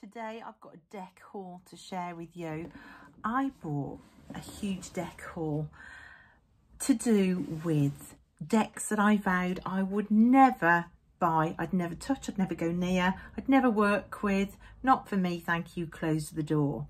Today I've got a deck haul to share with you. I bought a huge deck haul to do with decks that I vowed I would never buy, I'd never touch, I'd never go near, I'd never work with. Not for me, thank you, close the door.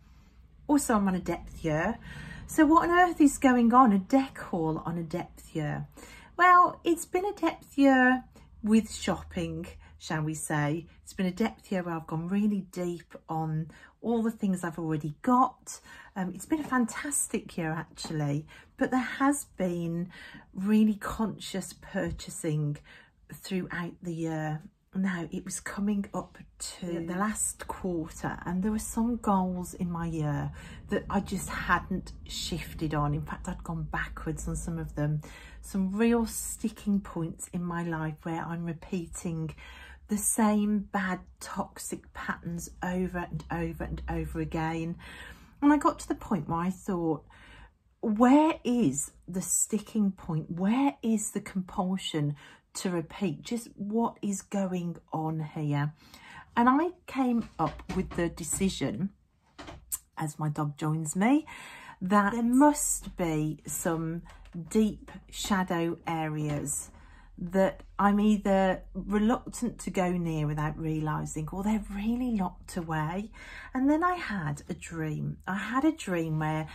Also, I'm on a depth year. So what on earth is going on? A deck haul on a depth year? Well, it's been a depth year with shopping, shall we say. It's been a depth year where I've gone really deep on all the things I've already got. It's been a fantastic year actually, but there has been really conscious purchasing throughout the year. Now, it was coming up to the last quarter and there were some goals in my year that I just hadn't shifted on. In fact, I'd gone backwards on some of them. Some real sticking points in my life where I'm repeating the same bad toxic patterns over and over and over again. And I got to the point where I thought, where is the sticking point? Where is the compulsion to repeat? Just what is going on here? And I came up with the decision, as my dog joins me, that there must be some deep shadow areas that I'm either reluctant to go near without realising, or they're really locked away. And then I had a dream. I had a dream where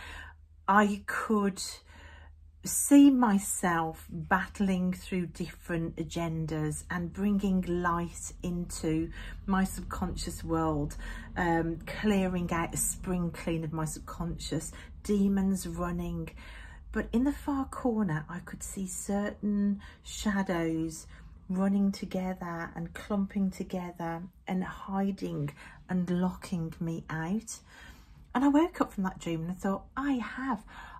I could see myself battling through different agendas and bringing light into my subconscious world, clearing out a spring clean of my subconscious, demons running. But in the far corner, I could see certain shadows running together and clumping together and hiding and locking me out. And I woke up from that dream and I thought,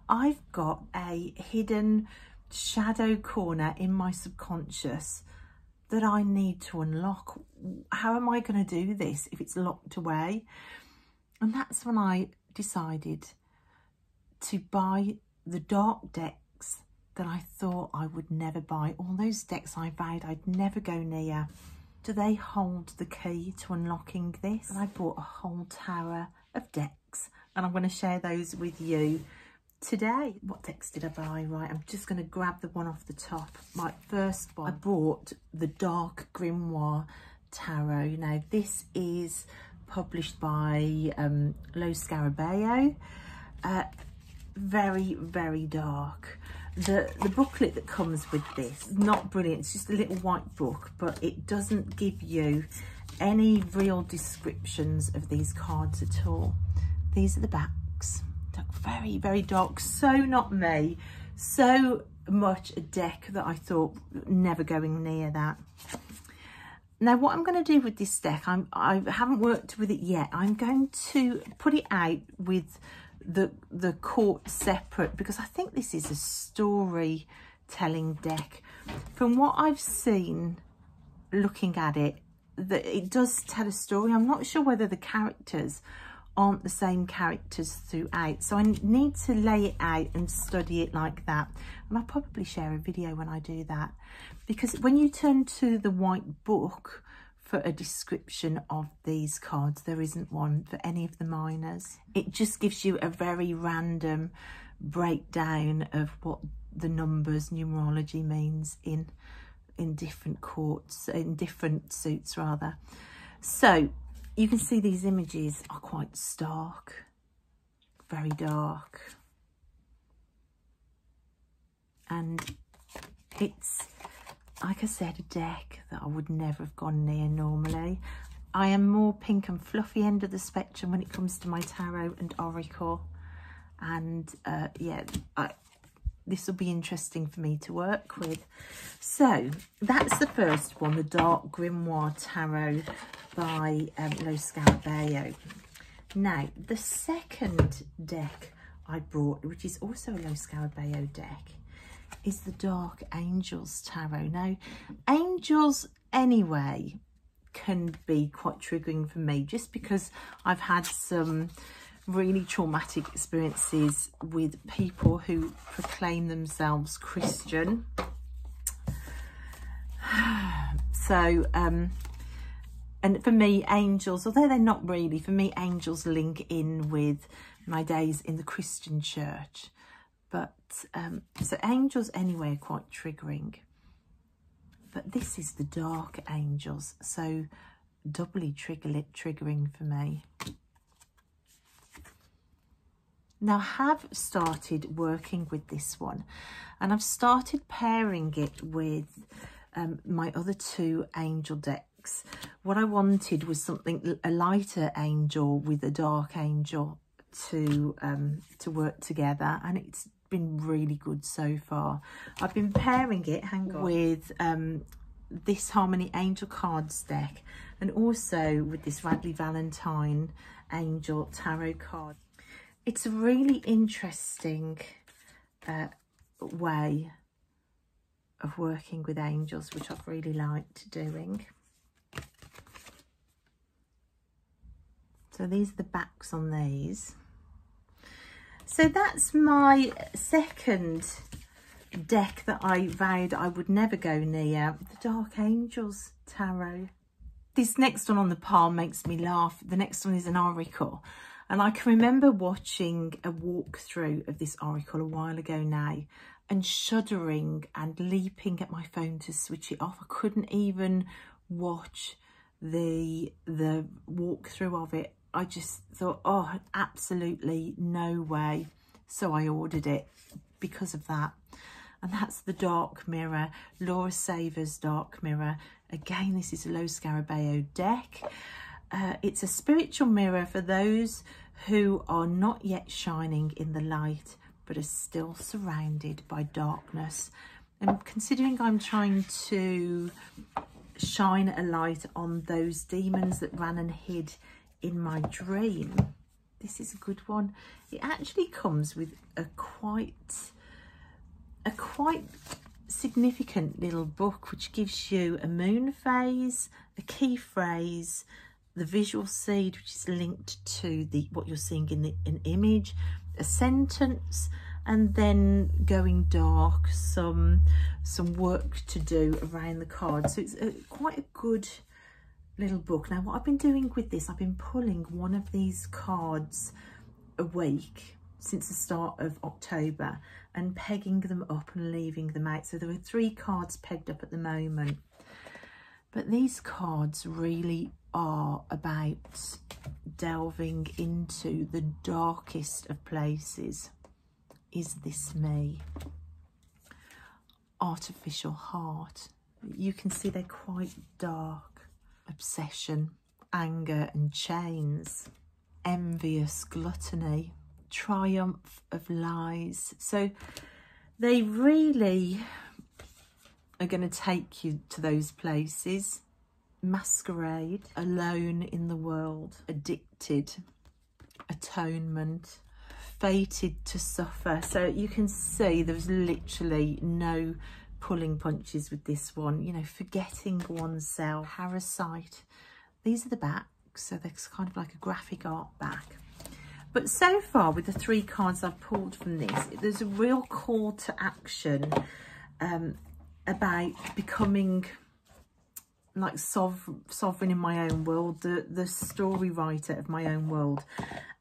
I've got a hidden shadow corner in my subconscious that I need to unlock. How am I going to do this if it's locked away? And that's when I decided to buy the dark decks that I thought I would never buy. All those decks I vowed I'd never go near. Do they hold the key to unlocking this? And I bought a whole tower of decks and I'm going to share those with you today. What decks did I buy? Right, I'm just going to grab the one off the top. My first one, I bought the Dark Grimoire Tarot. Now this is published by Lo Scarabeo. Very, very dark. The booklet that comes with this is not brilliant. It's just a little white book, but it doesn't give you any real descriptions of these cards at all. These are the backs. Very, very dark. So not me. So much a deck that I thought never going near that. Now what I'm going to do with this deck, I haven't worked with it yet. I'm going to put it out with the court separate, because I think this is a storytelling deck. From what I've seen looking at it, that it does tell a story. I'm not sure whether the characters aren't the same characters throughout, so I need to lay it out and study it like that. And I'll probably share a video when I do that, because when you turn to the white book for a description of these cards, there isn't one for any of the minors. It just gives you a very random breakdown of what the numbers, numerology means in different courts, in different suits rather. So you can see these images are quite stark, very dark. And it's, like I said, a deck that I would never have gone near normally. I am more pink and fluffy end of the spectrum when it comes to my tarot and oracle. And yeah, this will be interesting for me to work with. So that's the first one, the Dark Grimoire Tarot by Lo Scarabeo. Now, the second deck I brought, which is also a Lo Scarabeo deck, is the Dark Angels Tarot. Now, angels anyway can be quite triggering for me, just because I've had some really traumatic experiences with people who proclaim themselves Christian. So And for me, angels, although they're not really, for me, angels link in with my days in the Christian church. But, so angels anyway are quite triggering. But this is the dark angels, so doubly triggering for me. Now, I have started working with this one, and I've started pairing it with my other two angel decks. What I wanted was something, a lighter angel with a dark angel to work together, and it's been really good so far. I've been pairing it, with this Harmony Angel Cards deck, and also with this Radley Valentine Angel Tarot card. It's a really interesting way of working with angels, which I've really liked doing. So these are the backs on these. So that's my second deck that I vowed I would never go near, the Dark Angels Tarot. This next one on the pile makes me laugh. The next one is an oracle. And I can remember watching a walkthrough of this oracle a while ago now and shuddering and leaping at my phone to switch it off. I couldn't even watch the walkthrough of it. I just thought, oh, absolutely no way. So I ordered it because of that. And that's the Dark Mirror, Laura Saver's Dark Mirror. Again, this is a Low Scarabeo deck. It's a spiritual mirror for those who are not yet shining in the light, but are still surrounded by darkness. And considering I'm trying to shine a light on those demons that ran and hid in my dream, this is a good one. It actually comes with a quite significant little book, which gives you a moon phase, a key phrase, the visual seed, which is linked to what you're seeing in an image, a sentence, and then going dark, some work to do around the card. So it's quite a good little book. Now, what I've been doing with this, I've been pulling one of these cards a week since the start of October and pegging them up and leaving them out. So there are 3 cards pegged up at the moment. But these cards really are about delving into the darkest of places. Is this me? Artificial heart. You can see they're quite dark. Obsession, anger and chains. Envious gluttony. Triumph of lies. So they really are going to take you to those places. Masquerade, alone in the world, addicted, atonement, fated to suffer. So you can see there's literally no pulling punches with this one. You know, forgetting oneself, parasite. These are the backs, so they're kind of like a graphic art back. But so far, with the 3 cards I've pulled from this, there's a real call to action about becoming like sovereign in my own world, the story writer of my own world.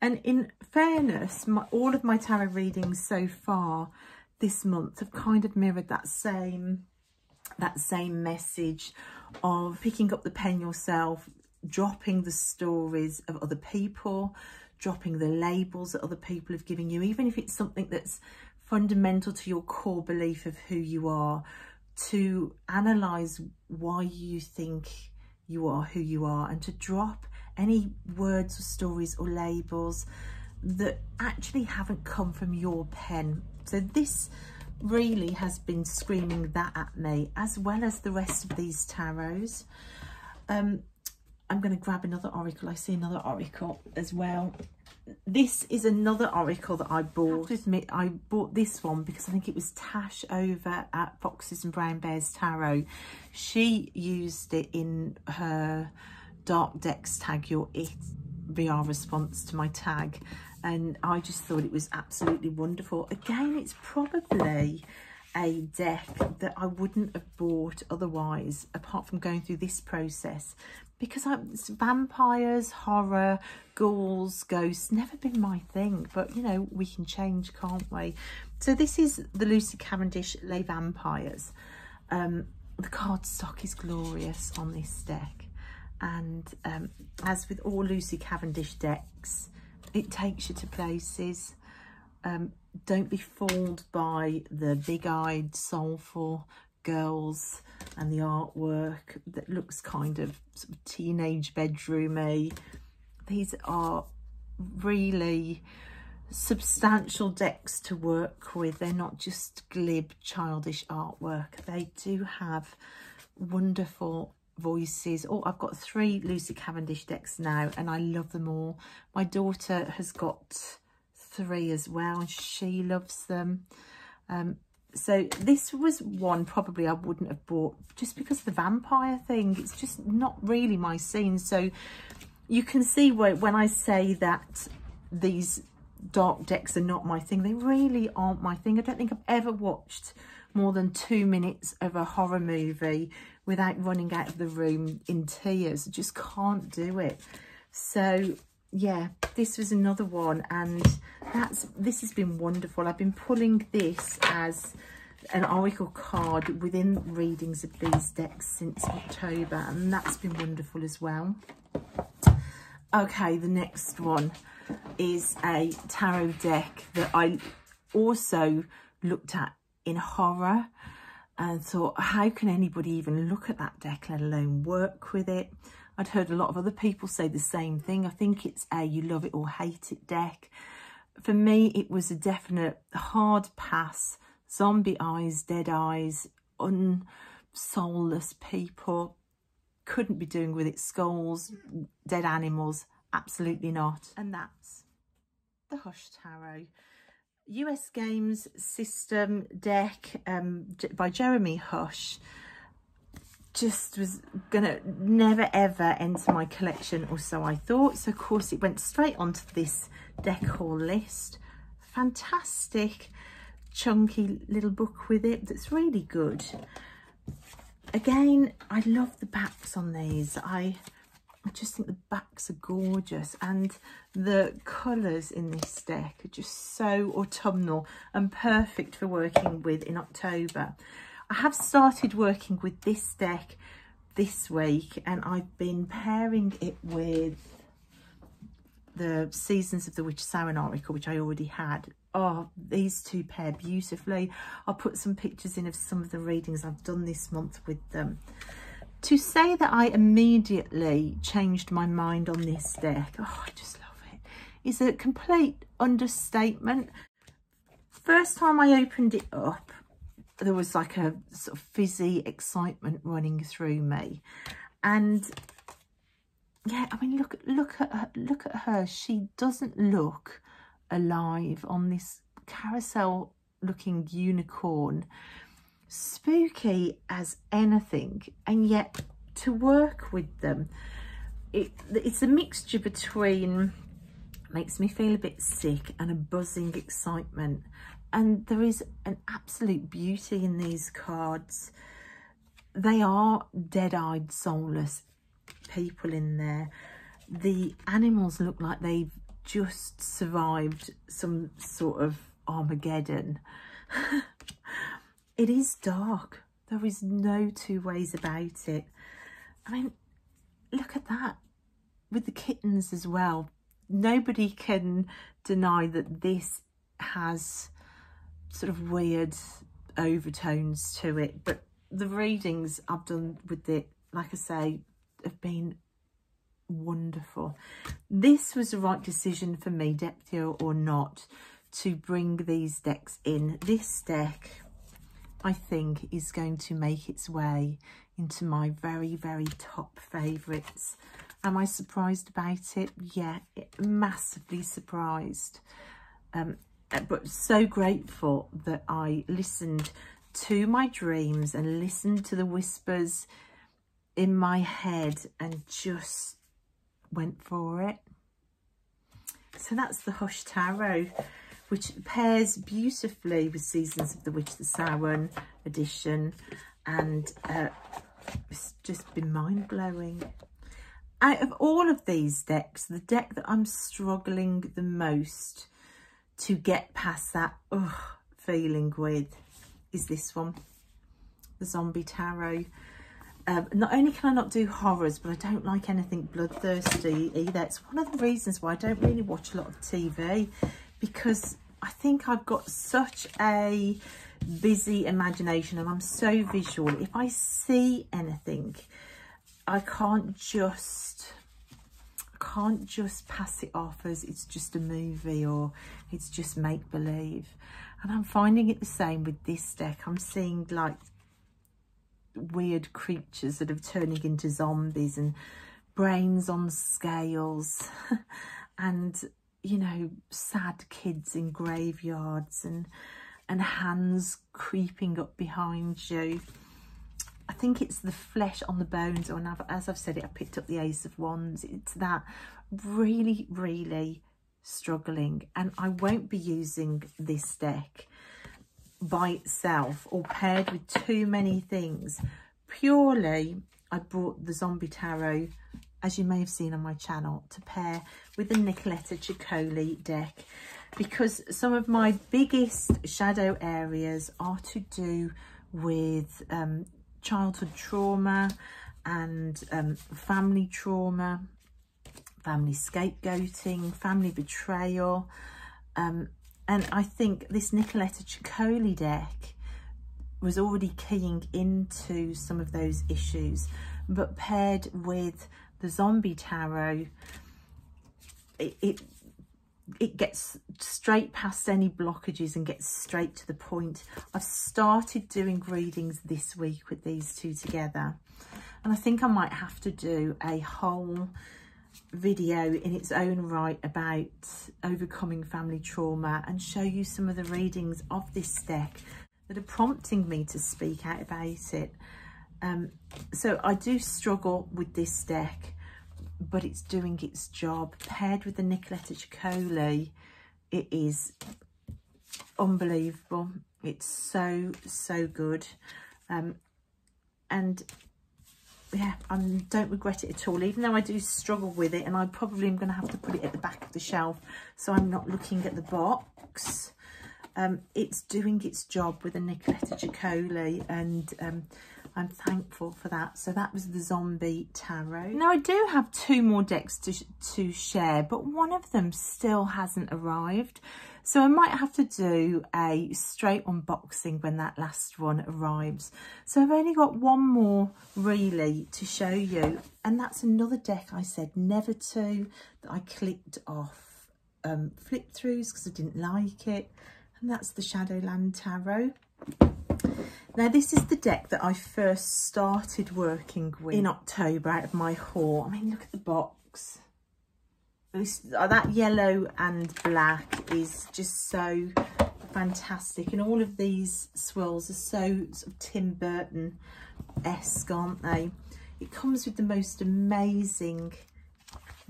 And in fairness, all of my tarot readings so far this month have kind of mirrored that same message of picking up the pen yourself, dropping the stories of other people, dropping the labels that other people have given you, even if it's something that's fundamental to your core belief of who you are, to analyse why you think you are who you are, and to drop any words or stories or labels that actually haven't come from your pen. So this really has been screaming that at me, as well as the rest of these tarots. I'm going to grab another oracle. I see another oracle as well. This is another oracle that I bought. I have to admit, I bought this one because I think it was Tash over at Foxes and Brown Bears Tarot. She used it in her Dark Decks tag, Your It VR response to my tag. And I just thought it was absolutely wonderful. Again, it's probably a deck that I wouldn't have bought otherwise, apart from going through this process. because it's vampires, horror, ghouls, ghosts, never been my thing, but you know, we can change, can't we? So this is the Lucy Cavendish Les Vampires. The cardstock is glorious on this deck, and as with all Lucy Cavendish decks, it takes you to places. Don't be fooled by the big-eyed, soulful girls and the artwork that looks kind of sort of teenage bedroomy. These are really substantial decks to work with. They're not just glib, childish artwork. They do have wonderful voices. Oh, I've got 3 Lucy Cavendish decks now, and I love them all. My daughter has got 3 as well, and she loves them. So this was one probably I wouldn't have bought just because of the vampire thing. It's just not really my scene. So you can see when I say that these dark decks are not my thing, they really aren't my thing. I don't think I've ever watched more than 2 minutes of a horror movie without running out of the room in tears. I just can't do it. So yeah, this was another one, and this has been wonderful. I've been pulling this as an oracle card within readings of these decks since October, and that's been wonderful as well. Okay, the next one is a tarot deck that I also looked at in horror and thought, how can anybody even look at that deck, let alone work with it? I'd heard a lot of other people say the same thing. I think it's a you love it or hate it deck. For me, it was a definite hard pass. Zombie eyes, dead eyes, unsoulless people. Couldn't be doing with it. Skulls, dead animals, absolutely not. And that's the Hush Tarot. US Games System deck by Jeremy Hush. Just was gonna never ever enter my collection, or so I thought. So of course it went straight onto this deck haul list. Fantastic chunky little book with it that's really good. Again, I love the backs on these. I just think the backs are gorgeous, and the colours in this deck are just so autumnal and perfect for working with in October. I have started working with this deck this week, and I've been pairing it with the Seasons of the Witch Samhain Oracle, which I already had. Oh, these two pair beautifully. I'll put some pictures in of some of the readings I've done this month with them. To say that I immediately changed my mind on this deck, oh, I just love it, is a complete understatement. First time I opened it up, there was like a sort of fizzy excitement running through me, and yeah, I mean, look at her. She doesn't look alive on this carousel looking unicorn, spooky as anything, and yet to work with them, it's a mixture between makes me feel a bit sick and a buzzing excitement. And there is an absolute beauty in these cards. They are dead-eyed, soulless people in there. The animals look like they've just survived some sort of Armageddon. It is dark. There is no two ways about it. I mean, look at that. With the kittens as well. Nobody can deny that this has sort of weird overtones to it, but the readings I've done with it, like I say, have been wonderful. This was the right decision for me, depth or not, to bring these decks in. This deck, I think, is going to make its way into my very, very top favourites. Am I surprised about it? Yeah, massively surprised. But so grateful that I listened to my dreams and listened to the whispers in my head and just went for it. So that's the Hush Tarot, which pairs beautifully with Seasons of the Witch, the Samhain edition, and it's just been mind-blowing. out of all of these decks, the deck that I'm struggling the most to get past that feeling with is this one, the Zombie Tarot. Not only can I not do horrors, but I don't like anything bloodthirsty either. It's one of the reasons why I don't really watch a lot of TV, because I think I've got such a busy imagination and I'm so visual. If I see anything, I can't just pass it off as it's just a movie or it's just make-believe. And I'm finding it the same with this deck. I'm seeing like weird creatures that are turning into zombies and brains on scales and, you know, sad kids in graveyards and hands creeping up behind you. I think it's the flesh on the bones, or as I've said it, I picked up the Ace of Wands. It's that really, really struggling. And I won't be using this deck by itself or paired with too many things. Purely, I brought the Zombie Tarot, as you may have seen on my channel, to pair with the Nicoletta Ciccoli deck, because some of my biggest shadow areas are to do with childhood trauma and family trauma, family scapegoating, family betrayal. And I think this Nicoletta Ciccoli deck was already keying into some of those issues, but paired with the Zombie Tarot, it gets straight past any blockages and gets straight to the point. I've started doing readings this week with these two together, and I think I might have to do a whole video in its own right about overcoming family trauma and show you some of the readings of this deck that are prompting me to speak out about it. So I do struggle with this deck, but it's doing its job. Paired with the Nicoletta Ciccoli, it is unbelievable. It's so good. And yeah, I don't regret it at all, even though I do struggle with it, and I probably am going to have to put it at the back of the shelf so I'm not looking at the box. It's doing its job with the Nicoletta Ciccoli, and I'm thankful for that. So that was the Zombie Tarot. Now I do have two more decks to share, but one of them still hasn't arrived. So I might have to do a straight unboxing when that last one arrives. So I've only got one more really to show you. And that's another deck I said never to, that I clicked off flip throughs because I didn't like it. And that's the Shadowland Tarot. Now this is the deck that I first started working with in October out of my haul. I mean, look at the box. That yellow and black is just so fantastic, and all of these swirls are so sort of Tim Burton-esque, aren't they? It comes with the most amazing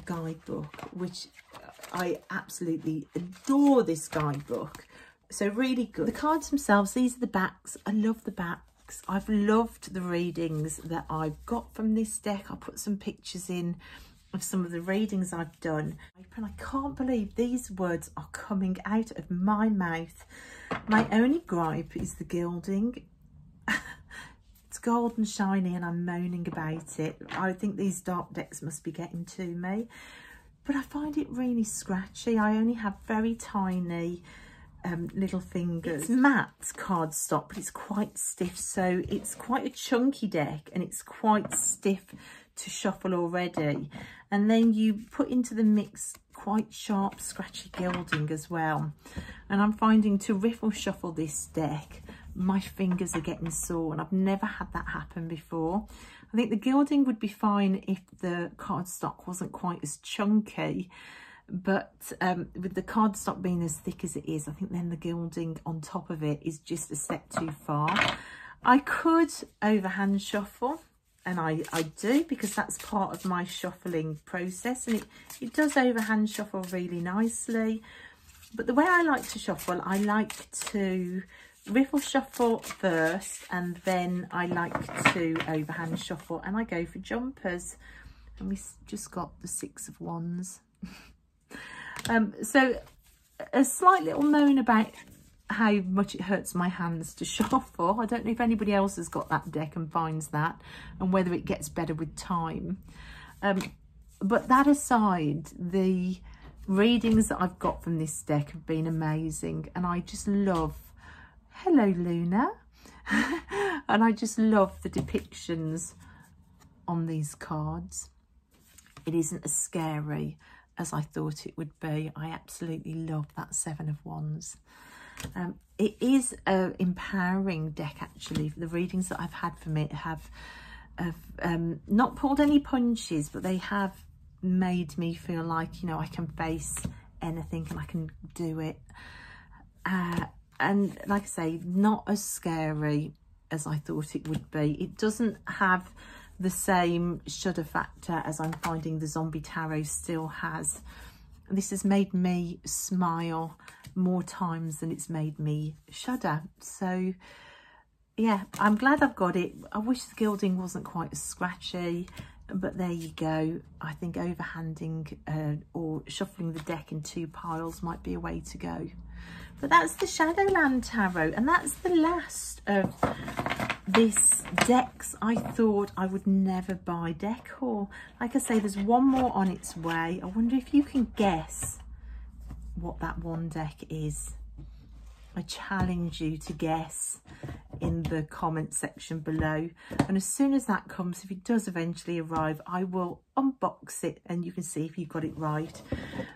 guidebook, which I absolutely adore this guidebook. So really good. The cards themselves, these are the backs. I love the backs. I've loved the readings that I've got from this deck. I'll put some pictures in of some of the readings I've done, and I can't believe these words are coming out of my mouth. My only gripe is the gilding. It's gold and shiny and I'm moaning about it. I think these dark decks must be getting to me, but I find it really scratchy. I only have very tiny little fingers. It's matte cardstock, but it's quite stiff, so it's quite a chunky deck and it's quite stiff to shuffle already. And then you put into the mix quite sharp scratchy gilding as well, and I'm finding to riffle shuffle this deck my fingers are getting sore, and I've never had that happen before. I think the gilding would be fine if the cardstock wasn't quite as chunky, but with the cardstock being as thick as it is, I think then the gilding on top of it is just a step too far. I could overhand shuffle, and I do, because that's part of my shuffling process, and it does overhand shuffle really nicely. But the way I like to shuffle, I like to riffle shuffle first, and then I like to overhand shuffle, and I go for jumpers. and we just got the 6 of Wands. So a slight little moan about how much it hurts my hands to shuffle. I don't know if anybody else has got that deck and finds that, and whether it gets better with time. But that aside, the readings that I've got from this deck have been amazing, and I just love, hello Luna, and I just love the depictions on these cards. It isn't as scary as I thought it would be. I absolutely love that 7 of Wands. It is an empowering deck, actually. The readings that I've had from it have not pulled any punches, but they have made me feel like, you know, I can face anything and I can do it. And like I say, not as scary as I thought it would be. It doesn't have the same shudder factor as I'm finding the Zombie Tarot still has. This has made me smile more times than it's made me shudder. So yeah, I'm glad I've got it. I wish the gilding wasn't quite as scratchy, but there you go. I think overhanding or shuffling the deck in 2 piles might be a way to go. But that's the Shadowland Tarot, and that's the last of this decks I thought I would never buy deck haul. Like I say, there's one more on its way. I wonder if you can guess what that one deck is. I challenge you to guess in the comment section below, and as soon as that comes, if it does eventually arrive, I will unbox it and you can see if you got it right.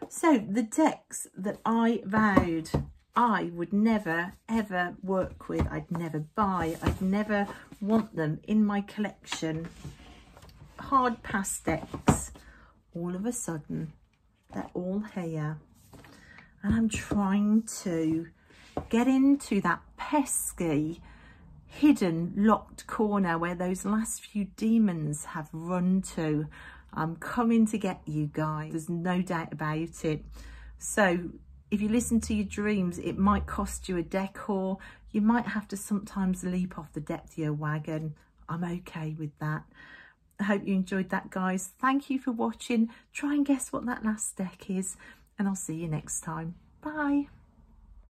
So the decks that I vowed I would never ever work with, I'd never buy, I'd never want them in my collection, hard pass decks, all of a sudden they're all here, and I'm trying to get into that pesky hidden locked corner where those last few demons have run to. I'm coming to get you guys, there's no doubt about it. So if you listen to your dreams, it might cost you a deck haul. You might have to sometimes leap off the depth of your wagon. I'm okay with that. I hope you enjoyed that, guys. Thank you for watching. Try and guess what that last deck is, and I'll see you next time. Bye.